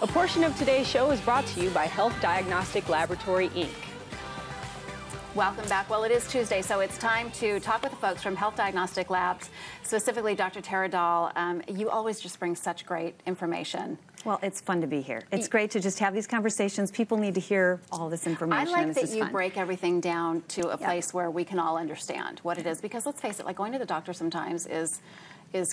A portion of today's show is brought to you by Health Diagnostic Laboratory, Inc. Welcome back. Well, it is Tuesday, so it's time to talk with the folks from Health Diagnostic Labs, specifically Dr. Tara Dahl. You always just bring such great information. Well, it's fun to be here. It's great to just have these conversations. People need to hear all this information. I like that you break everything down to a place where we can all understand what it is, because let's face it, like going to the doctor sometimes is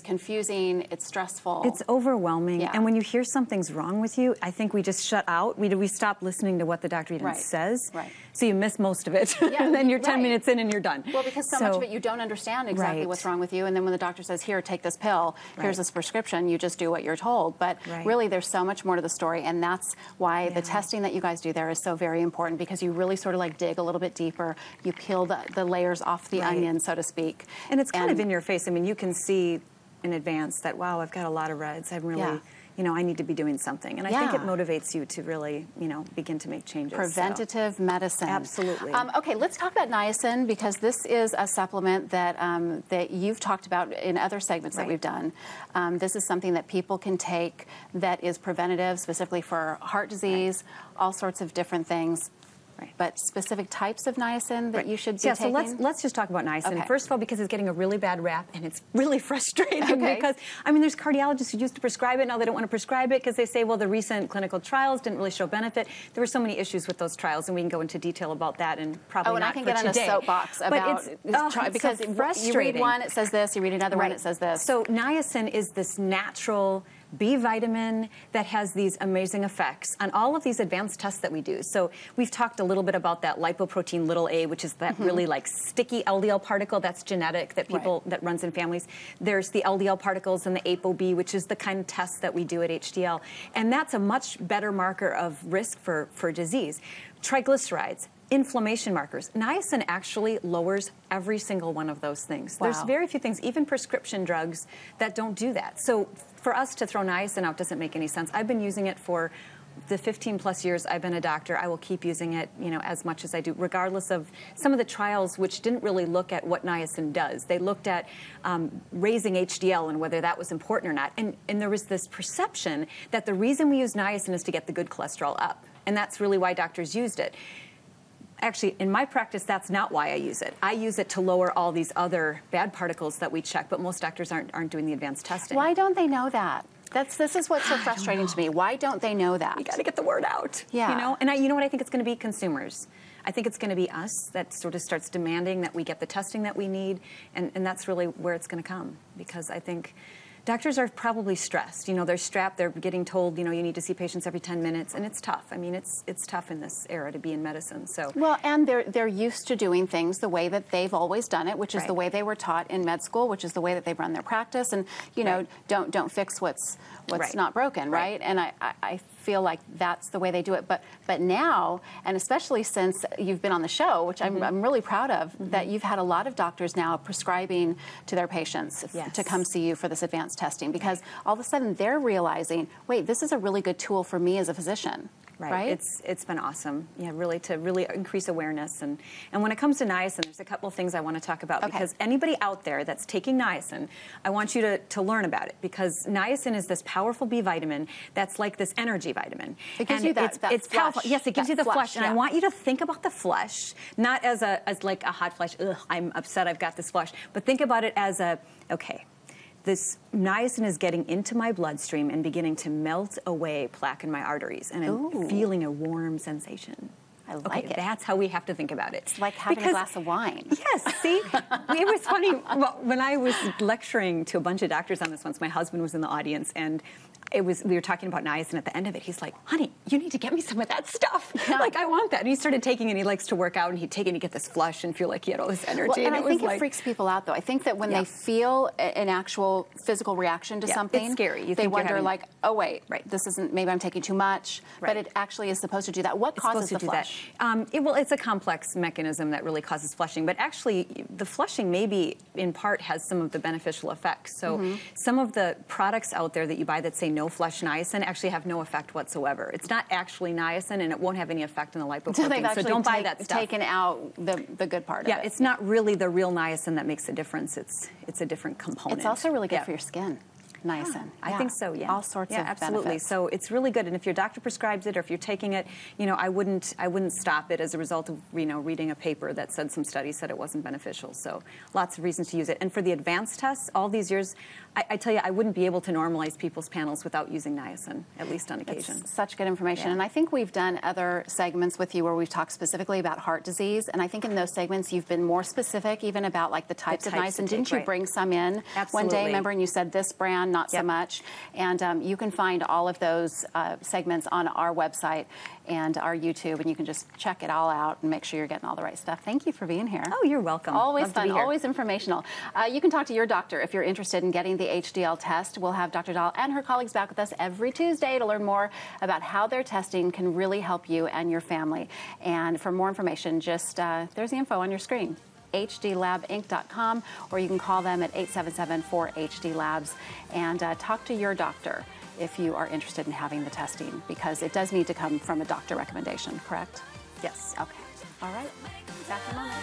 confusing, it's stressful. It's overwhelming, and when you hear something's wrong with you, I think we just shut out. We stop listening to what the doctor even says. So you miss most of it, and then you're 10 minutes in and you're done. Well, because so much of it you don't understand exactly what's wrong with you, and then when the doctor says, here, take this pill, here's this prescription, you just do what you're told. But really, there's so much more to the story, and that's why the testing that you guys do there is so very important, because you really sort of like dig a little bit deeper. You peel the layers off the onion, so to speak. And it's kind of in your face. I mean, you can see in advance that, wow, I've got a lot of reds. I'm really, you know, I need to be doing something. And I think it motivates you to really, you know, begin to make changes. Preventative medicine. Absolutely. Okay, let's talk about niacin, because this is a supplement that, that you've talked about in other segments that we've done. This is something that people can take that is preventative, specifically for heart disease, all sorts of different things. But specific types of niacin that you should be taking? So let's just talk about niacin. First of all, because it's getting a really bad rap, and it's really frustrating because, I mean, there's cardiologists who used to prescribe it, now they don't want to prescribe it because they say, well, the recent clinical trials didn't really show benefit. There were so many issues with those trials, and we can go into detail about that, and probably not for today. I can get on a soapbox about because so frustrating. You read one, it says this, you read another one, it says this. So niacin is this natural B vitamin that has these amazing effects on all of these advanced tests that we do. So we've talked a little bit about that lipoprotein little a, which is that really like sticky LDL particle that's genetic, that people, that runs in families. There's the LDL particles and the ApoB, which is the kind of test that we do at HDL. And that's a much better marker of risk for disease. Triglycerides, inflammation markers. Niacin actually lowers every single one of those things. There's very few things, even prescription drugs, that don't do that. So for us to throw niacin out doesn't make any sense. I've been using it for the 15+ years I've been a doctor. I will keep using it, you know, as much as I do, regardless of some of the trials which didn't really look at what niacin does. They looked at raising HDL and whether that was important or not. And there was this perception that the reason we use niacin is to get the good cholesterol up. And that's really why doctors used it. Actually, in my practice, that's not why I use it. I use it to lower all these other bad particles that we check, but most doctors aren't doing the advanced testing. Why don't they know that? This is what's so frustrating to me. Why don't they know that? You got to get the word out. You know, and you know what I think it's going to be? Consumers. I think it's going to be us that sort of starts demanding that we get the testing that we need, and that's really where it's going to come, because I think doctors are probably stressed. You know, they're strapped. They're getting told, you know, you need to see patients every 10 minutes, and it's tough. I mean, it's tough in this era to be in medicine. So well, and they're used to doing things the way that they've always done it, which is the way they were taught in med school, which is the way that they've run their practice. And you know, don't fix what's not broken, right? And I feel like that's the way they do it. But now, and especially since you've been on the show, which I'm really proud of, that you've had a lot of doctors now prescribing to their patients to come see you for this advanced testing, because all of a sudden they're realizing, wait, this is a really good tool for me as a physician. Right. It's been awesome. Yeah, really to increase awareness. And when it comes to niacin, there's a couple of things I want to talk about, because anybody out there that's taking niacin, I want you to learn about it, because niacin is this powerful B vitamin that's like this energy vitamin. It gives you that it's powerful. Yes, it gives you the flush. And I want you to think about the flush, not as like a hot flush, ugh, I'm upset I've got this flush, but think about it as okay, this niacin is getting into my bloodstream and beginning to melt away plaque in my arteries, and I'm feeling a warm sensation. I like it. That's how we have to think about it. It's like having a glass of wine. Yes, see? It was funny. When I was lecturing to a bunch of doctors on this once, my husband was in the audience, and we were talking about niacin at the end of it. He's like, honey, you need to get me some of that stuff. Like, I want that. And he started taking it, and he likes to work out, and he'd take it and he'd get this flush and feel like he had all this energy. Well, and I think it freaks people out, though. I think that when they feel an actual physical reaction to something, it's scary. They wonder, like, oh, wait, this isn't, maybe I'm taking too much. But it actually is supposed to do that. What causes the flush? Well, it's a complex mechanism that really causes flushing. But actually, the flushing maybe, in part, has some of the beneficial effects. So some of the products out there that you buy that say no flush niacin actually have no effect whatsoever. It's not actually niacin, and it won't have any effect on the lipoprotein. So don't buy that stuff. Taken out the good part of it. Yeah, it's not really the real niacin that makes a difference. It's a different component. It's also really good for your skin. Niacin. I think so, yeah. All sorts of absolutely. benefits. So it's really good. And if your doctor prescribes it or if you're taking it, I wouldn't stop it as a result of, reading a paper that said some studies said it wasn't beneficial. So lots of reasons to use it. And for the advanced tests, all these years, I tell you, I wouldn't be able to normalize people's panels without using niacin, at least on occasion. It's such good information. Yeah. And I think we've done other segments with you where we've talked specifically about heart disease. And I think in those segments, you've been more specific even about like the types of niacin. Didn't you bring some in one day, remember? And you said this brand, not so much. And you can find all of those segments on our website and our YouTube, and you can just check it all out and make sure you're getting all the right stuff. Thank you for being here. Oh, you're welcome. Always Love fun, to be here. always informational. You can talk to your doctor if you're interested in getting the HDL test. We'll have Dr. Dahl and her colleagues back with us every Tuesday to learn more about how their testing can really help you and your family. And for more information, just there's the info on your screen. hdlabinc.com, or you can call them at 877-4HD-LABS and talk to your doctor if you are interested in having the testing, because it does need to come from a doctor recommendation, correct? Yes. Okay. All right. Back in a moment.